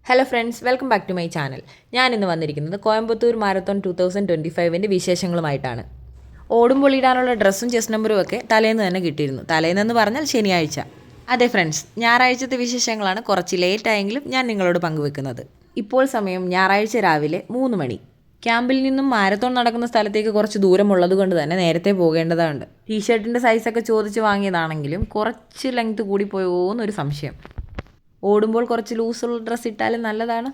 Hello friends, welcome back to my channel. ഞാൻ ഇന്ന് വന്നിരിക്കുന്നത് കോയമ്പത്തൂർ മാരത്തോൺ 2025 വിശേഷങ്ങളുമായിട്ടാണ്. ഓടുമ്പോൾ ഇടാനുള്ള ഡ്രസ്സും ചെസ്റ്റ് നമ്പറും ഒക്കെ തലേന്ന് തന്നെ കിട്ടിയിരുന്നു. തലേന്നെന്ന് പറഞ്ഞാൽ ശനിയാഴ്ച. അതെ ഫ്രണ്ട്സ്, ഞായറാഴ്ചത്തെ വിശേഷങ്ങളാണ് കുറച്ച് ലേറ്റ് ആയെങ്കിലും ഞാൻ നിങ്ങളോട് പങ്കുവെക്കുന്നത്. ഇപ്പോൾ സമയം ഞായറാഴ്ച രാവിലെ 3 മണി. ക്യാമ്പിൽ നിന്നും മാരത്തോൺ നടക്കുന്ന സ്ഥലത്തേക്ക് കുറച്ച് ദൂരമുള്ളത് കൊണ്ട് തന്നെ നേരത്തെ പോകേണ്ടതുണ്ട്. ടീഷർട്ടിൻ്റെ സൈസൊക്കെ ചോദിച്ച് വാങ്ങിയതാണെങ്കിലും കുറച്ച് ലെങ്ത് കൂടിപ്പോയോ എന്നൊരു സംശയം. ഓടുമ്പോൾ കുറച്ച് ലൂസുള്ള ഡ്രസ്സ് ഇട്ടാലും നല്ലതാണ്.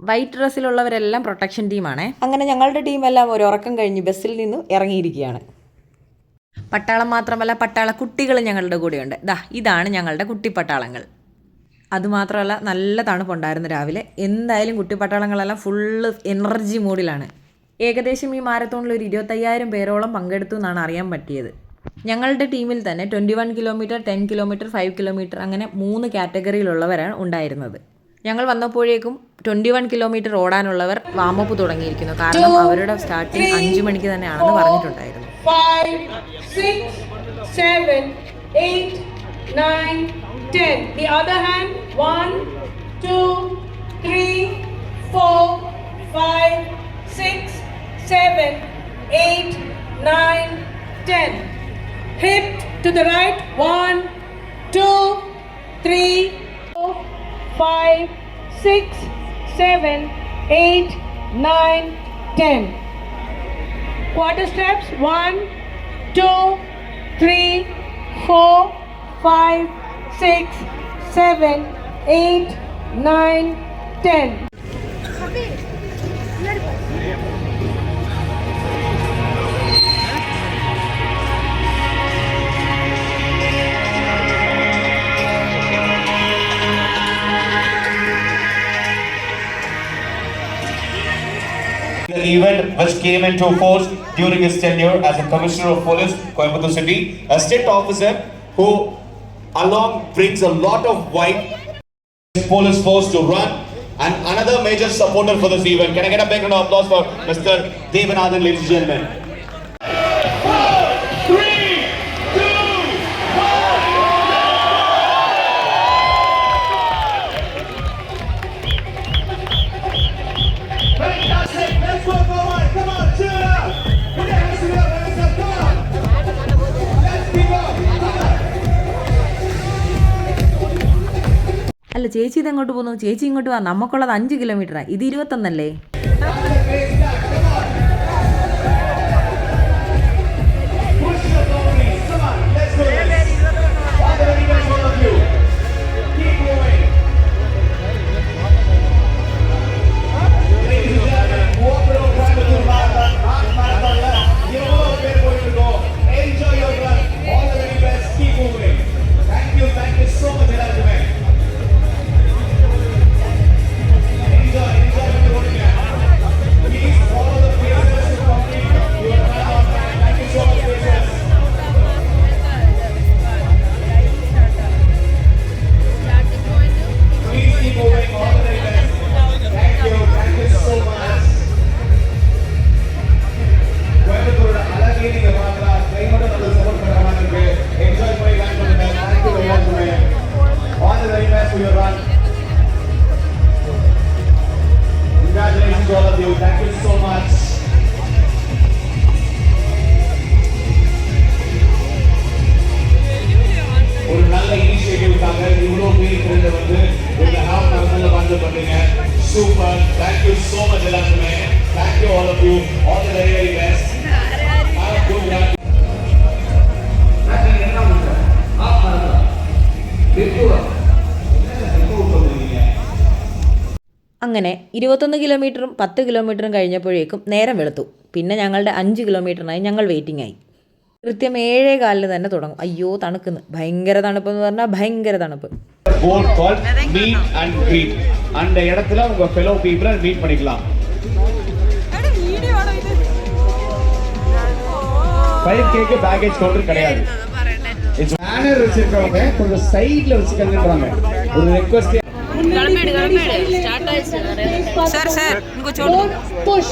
വൈറ്റ് ഡ്രസ്സിലുള്ളവരെല്ലാം പ്രൊട്ടക്ഷൻ ടീമാണേ. അങ്ങനെ ഞങ്ങളുടെ ടീമെല്ലാം ഒരു ഉറക്കം കഴിഞ്ഞ് ബസ്സിൽ നിന്നും ഇറങ്ങിയിരിക്കുകയാണ്. പട്ടാളം മാത്രമല്ല, പട്ടാള കുട്ടികളും ഞങ്ങളുടെ കൂടെയുണ്ട്. ഇതാണ് ഞങ്ങളുടെ കുട്ടിപ്പട്ടാളങ്ങൾ. അതുമാത്രമല്ല, നല്ല തണുപ്പുണ്ടായിരുന്നു രാവിലെ. എന്തായാലും കുട്ടിപ്പട്ടാളങ്ങളെല്ലാം ഫുള്ള് എനർജി മൂഡിലാണ്. ഏകദേശം ഈ മാരത്തോണിൽ ഒരു 25,000 പേരോളം പങ്കെടുത്തു എന്നാണ് അറിയാൻ പറ്റിയത്. ഞങ്ങളുടെ ടീമിൽ തന്നെ 21 കിലോമീറ്റർ, 10 കിലോമീറ്റർ, 5 കിലോമീറ്റർ അങ്ങനെ 3 കാറ്റഗറിയിലുള്ളവരാണ് ഉണ്ടായിരുന്നത്. ഞങ്ങൾ വന്നപ്പോഴേക്കും 21 കിലോമീറ്റർ ഓടാനുള്ളവർ വാമപ്പ് തുടങ്ങിയിരിക്കുന്നു. കാരണം അവരുടെ സ്റ്റാർട്ടിങ് 5 മണിക്ക് തന്നെയാണെന്ന് പറഞ്ഞിട്ടുണ്ടായിരുന്നു. 5, 6, 7, 8, 9, 10. The other hand. 1, 2, 3, 4, 5, 6, 7, 8, 9, 10. Hip to the right. 1, 2, 3, 4, 5, 6, 7, 8, 9, 10. Quarter steps. 1, 2, 3, 4, 5, 6, 7, 8, 9, 10. The event which came into force during his tenure as a Commissioner of Police, Coimbatore City, a state officer who along brings a lot of white police force to run, and another major supporter for this event. Can I get a big round of applause for Mr. Devanathan, ladies and gentlemen? അല്ല, ചേച്ചി ഇതെങ്ങോട്ട് പോകുന്നു? ചേച്ചി ഇങ്ങോട്ട് വാ, നമുക്കുള്ളത് 5 കിലോമീറ്ററാണ്. ഇത് 21 Super. Thank you so much, Elasme. Thank you all of you. All the very, very best. Have a good run. അങ്ങനെ 21 കിലോമീറ്ററും 10 കിലോമീറ്ററും കഴിഞ്ഞപ്പോഴേക്കും നേരം വെളുത്തു. പിന്നെ ഞങ്ങളുടെ 5 കിലോമീറ്ററിനായി ഞങ്ങൾ വെയിറ്റിംഗ് ആയി. കൃത്യം 7:15 തന്നെ തുടങ്ങും. അയ്യോ, തണുക്കുന്നു. ഭയങ്കര തണുപ്പെന്ന് പറഞ്ഞാൽ ഭയങ്കര തണുപ്പ്. Board called meet and greet. அந்த இடத்துல உங்க fellow people meet பண்ணிக்கலாம். 5K க்கு பேக்கேஜ் கவுண்டர் கிடையாது. இட்ஸ் பேனர் வச்சிருக்கவங்க கொஞ்சம் சைடுல வச்சுக்கங்கன்றாங்க. ஒரு request. Start sir, push.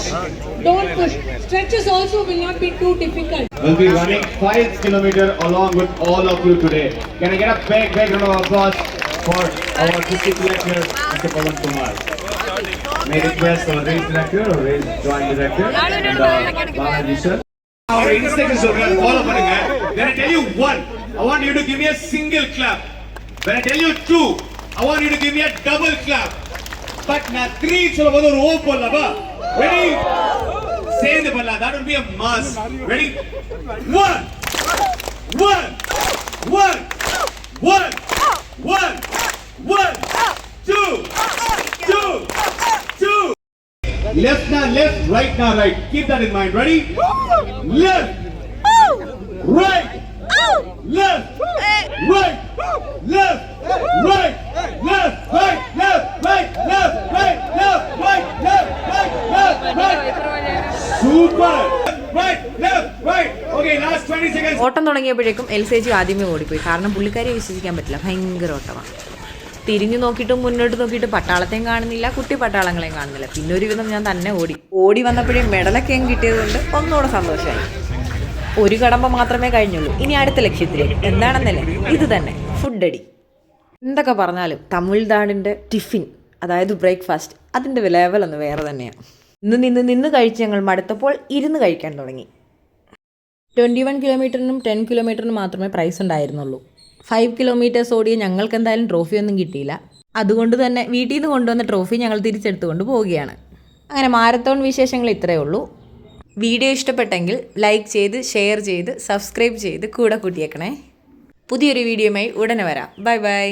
Don't push. Stretches also will not be too difficult. We'll be running 5 kilometers along with all of you today. Can I get a big round of applause for our district director, Mr. Pawan Kumar. May request our race director or race joint director and Balaji sir. Our instructions are follow பண்ணுங்க. When I tell you one, I want you to give me a single clap. When I tell you two, I want you to give me a double clap. But நான் 3 சொல்லும்போது ஒரு ஓ போடலாமா? Ready? சேர்ந்து பண்ணலாம். That will be a mass. Ready? 1 1 1 1 1 1 2 2 2. Left now left, right now right. Keep that in mind. Ready? Left, right, left, right, left, right, left, right, left, right, left, right, left, right, left, right, left, right. Super. Right, left, right. Okay, last 20 seconds. ഓട്ടം തുടങ്ങിയപ്പോഴേക്കും എൽസേജി ആദ്യമേ ഓടിപ്പോയി. കാരണം പുള്ളിക്കാരിയെ വിശ്വസിക്കാൻ പറ്റില്ല, ഭയങ്കര ഓട്ടമാണ്. തിരിഞ്ഞു നോക്കിയിട്ടും മുന്നോട്ട് നോക്കിയിട്ട് പട്ടാളത്തെയും കാണുന്നില്ല, കുട്ടി പട്ടാളങ്ങളെയും കാണുന്നില്ല. പിന്നെ ഒരുവിധം ഞാൻ തന്നെ ഓടി വന്നപ്പോഴേ മെഡലൊക്കെ കിട്ടിയതുകൊണ്ട് ഒന്നുകൂടെ സന്തോഷമായി. ഒരു കടമ്പ മാത്രമേ കഴിഞ്ഞുള്ളൂ, ഇനി അടുത്ത ലക്ഷ്യത്തിലേക്ക്. എന്താണെന്നല്ലേ, ഇത് തന്നെ, ഫുഡ് അടി. എന്തൊക്കെ പറഞ്ഞാലും തമിഴ്നാടിൻ്റെ ടിഫിൻ, അതായത് ബ്രേക്ക്ഫാസ്റ്റ്, അതിൻ്റെ ലെവലൊന്ന് വേറെ തന്നെയാണ്. നിന്ന് കഴിച്ച് ഞങ്ങൾ മടുത്തപ്പോൾ ഇരുന്ന് കഴിക്കാൻ തുടങ്ങി. 21 കിലോമീറ്ററിനും 10 കിലോമീറ്ററിനും മാത്രമേ പ്രൈസ് ഉണ്ടായിരുന്നുള്ളൂ. 5 കിലോമീറ്റേഴ്സ് ഓടിയ ഞങ്ങൾക്ക് എന്തായാലും ട്രോഫിയൊന്നും കിട്ടിയില്ല. അതുകൊണ്ട് തന്നെ വീട്ടിൽ നിന്ന് കൊണ്ടുവന്ന ട്രോഫി ഞങ്ങൾ തിരിച്ചെടുത്തുകൊണ്ട് പോവുകയാണ്. അങ്ങനെ മാരത്തോൺ വിശേഷങ്ങൾ ഇത്രയേ ഉള്ളൂ. വീഡിയോ ഇഷ്ടപ്പെട്ടെങ്കിൽ ലൈക്ക് ചെയ്ത്, ഷെയർ ചെയ്ത്, സബ്സ്ക്രൈബ് ചെയ്ത് കൂടെ കൂട്ടിയേക്കണേ. പുതിയൊരു വീഡിയോയുമായി ഉടനെ വരാം. Bye bye.